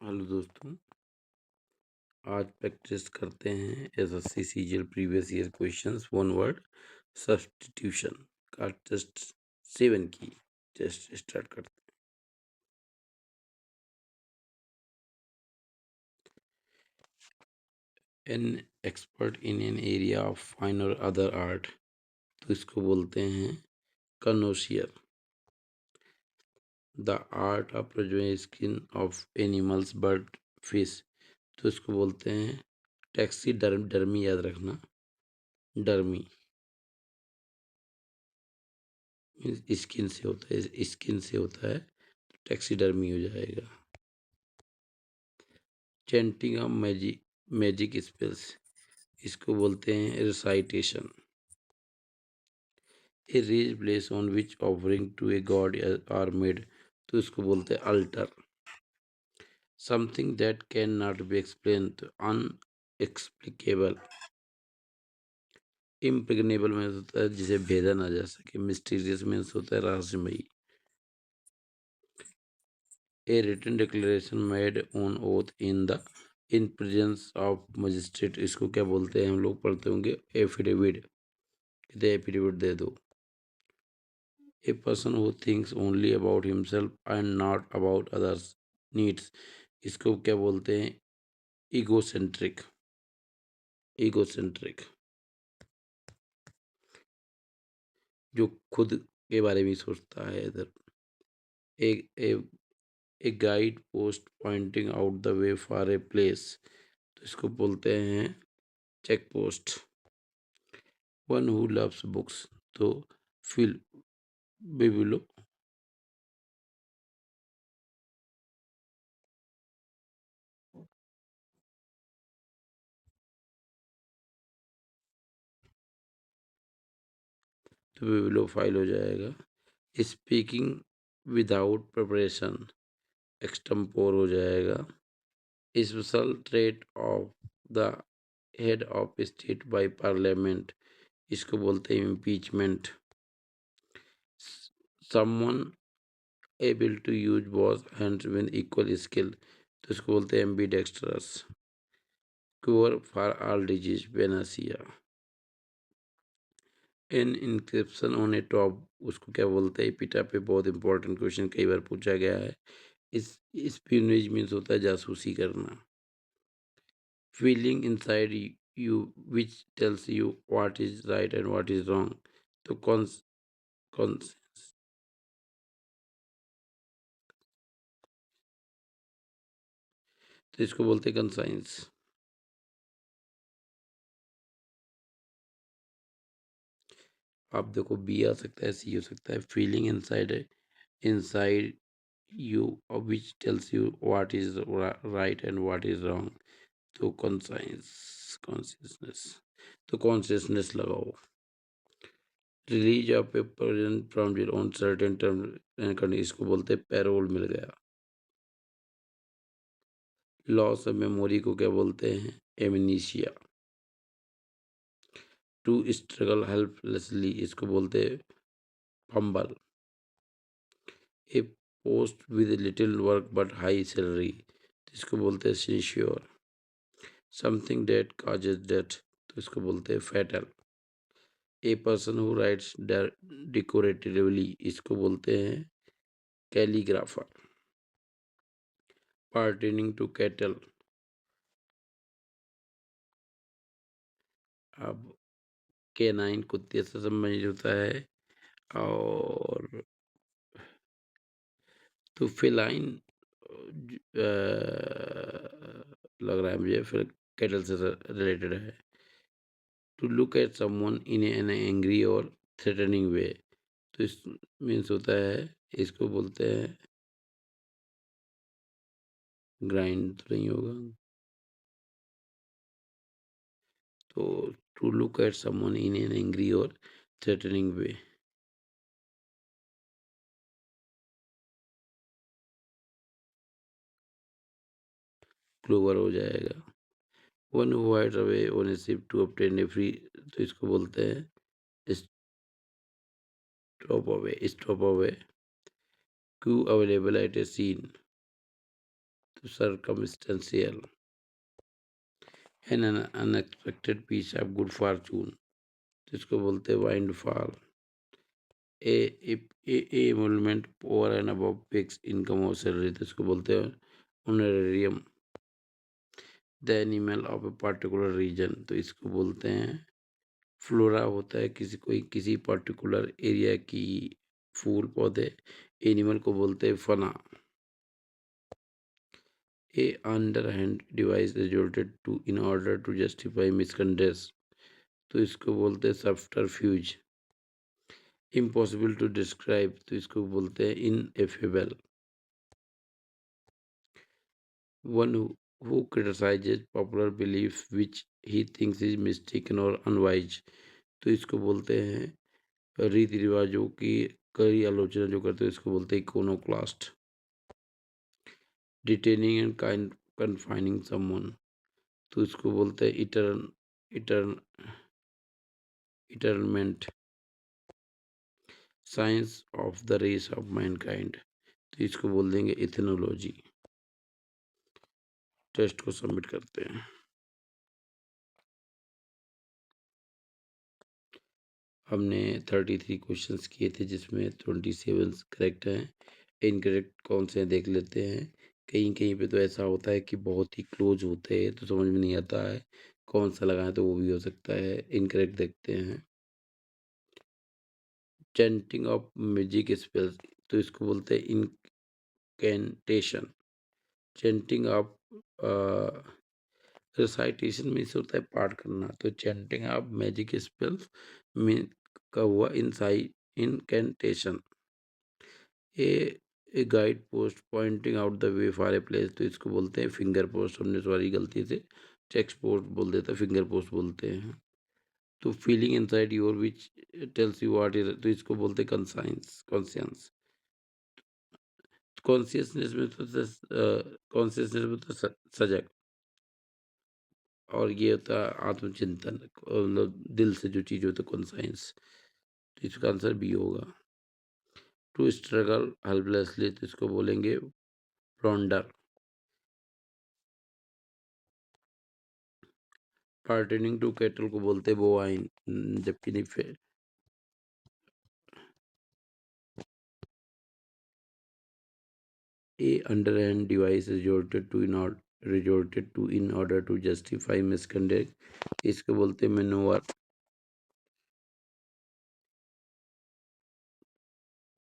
Hello दोस्तों, आज practice करते हैं SSC CGL previous year questions one word substitution का टेस्ट 7 की टेस्ट स्टार्ट करते हैं। An expert in an area of fine और अदर आर्ट, तो इसको बोलते हैं connoisseur. The art of producing skin of animals bird fish, तो इसको बोलते हैं टैक्सी डर्मी, याद रखना, डर्मी स्किन से होता है, स्किन से होता है तो टैक्सीडर्मी हो जाएगा। चैंटिंग ऑफ मैजिक स्पेल्स, इसको बोलते हैं recitation. A raise place on which offering to a god are made, तो इसको बोलते हैं altar. Something that can not be explain, तो अनएक्सप्लिकेबल। इम्प्रेग्नेबल मीन्स होता है जिसे भेदा ना जा सके। मिस्टीरियस मीन्स होता है रहस्यमयी। A written declaration made on oath in presence of magistrate, इसको क्या बोलते हैं, हम लोग पढ़ते होंगे एफिडेविट, कहते एफिडेविट दे दो। ए person who thinks only about himself and not about others needs, इसको क्या बोलते हैं, ईगोसेंट्रिक। ईगोसेंट्रिक जो खुद के बारे में सोचता है। इधर a a guide post pointing out the way for a place, तो इसको बोलते हैं check post. One who loves books, तो फिल बिबिलो। तो बिबिलो फाइल हो जाएगा। स्पीकिंग विदाउट प्रिपरेशन एक्सटम्पोर हो जाएगा। Special trait of the head of state by parliament, इसको बोलते हैं impeachment. Someone able to use both hands with equal skill, तो इसको बोलते हैं ambidextrous. Cure for all disease panacea. An encryption on a top, उसको क्या बोलते हैं, पिटा पे बहुत इंपॉर्टेंट क्वेश्चन कई बार पूछा गया है। इस स्पियोनेज मीन्स होता है जासूसी करना। Feeling inside you which tells you what is right and what is wrong, तो कौन तो इसको बोलते हैं कंसाइंस। आप देखो बी आ सकता है, सी हो सकता है। Feeling inside you which tells you what is right and what is wrong, तो कॉन्शियसनेस, तो कॉन्शियसनेस लगाओ। Release of a person from jail on certain term and condition, इसको बोलते हैं पैरोल मिल गया। लॉस ऑफ मेमोरी को क्या बोलते हैं, एमनीशिया। टू स्ट्रगल हेल्पलेसली, इसको बोलते हैं fumble. A post with little work but high salary, इसको बोलते हैं sinecure. Something that causes death, तो इसको बोलते हैं fatal. A person who writes decoratively, इसको बोलते हैं कैलीग्राफर। पर्टेनिंग टू कैटल, अब कैनाइन कुत्ते से संबंधित होता है। और तो फेलाइन लग रहा है मुझे, फिर कैटल से रिलेटेड है। To look at someone in an angry और थ्रेटनिंग वे, तो इस मीन्स होता है, इसको बोलते हैं ग्राइंड, तो नहीं होगा। तो to look at someone in an angry और थ्रेटनिंग वे, क्लोवर हो जाएगा। One who hides away on a ship to obtain a free, तो इसको बोलते हैं stowaway. Cue available at a scene, तो circumstantial. An unexpected piece of good fortune, तो इसको बोलते हैं windfall. A emolument over and above fixed income और सैलरी, तो इसको बोलते हैं honorarium. The animal of a particular reason, तो इसको बोलते हैं फ्लोरा, होता है किसी पर्टिकुलर एरिया की फूल पौधे। एनिमल को बोलते हैं fauna. A underhand device resorted to in order to justify misconduct, तो इसको बोलते हैं सब्टरफ्यूज। इम्पॉसिबल टू डिस्क्राइब, तो इसको बोलते हैं ineffable. One who criticizes popular belief which he thinks is mistaken or unwise, तो इसको बोलते हैं रीति रिवाजों की कड़ी आलोचना जो करते हैं, इसको बोलते हैं iconoclast. Detaining and confining someone, तो इसको बोलते हैं internment. Science of the race of mankind, तो इसको बोल देंगे इथेनोलॉजी। टेस्ट को सबमिट करते हैं। हमने 33 क्वेश्चंस किए थे, जिसमें 27 करेक्ट हैं। इनकरेक्ट कौन से हैं देख लेते हैं। कहीं कहीं पे तो ऐसा होता है कि बहुत ही क्लोज होते हैं, तो समझ में नहीं आता है कौन सा लगाएं, तो वो भी हो सकता है। इनकरेक्ट देखते हैं। चैंटिंग ऑफ मैजिक स्पेल्स, तो इसको बोलते हैं इनकेंटेशन। चैंटिंग ऑफ रिसाइटेशन में इसे होता है पाठ करना, तो चैंटिंग ऑफ मैजिक स्पेल्स में का हुआ incantation. A guide post pointing out the way for a place, तो इसको बोलते हैं फिंगर पोस्ट। हमने सॉरी गलती से टेक्स्ट पोस्ट बोल देता, फिंगर पोस्ट बोलते हैं। तो feeling inside your which tells you what is, तो इसको बोलते हैं कॉन्शियंस। कॉन्शियसनेस में तो कॉन्शियसनेस में तो सजग, और ये होता है आत्मचिंतन, मतलब दिल से जो चीज होता है कॉन्साइंस, तो इसका आंसर बी होगा। टू स्ट्रगल हेल्पलेसली, तो इसको बोलेंगे प्लॉन्डर। पार्टेनिंग टू कैटल को बोलते हैं बोवाइन, जबकि नहीं। A underhand device resorted to in order to justify misconduct, इसको बोलते हैं मेनोवर।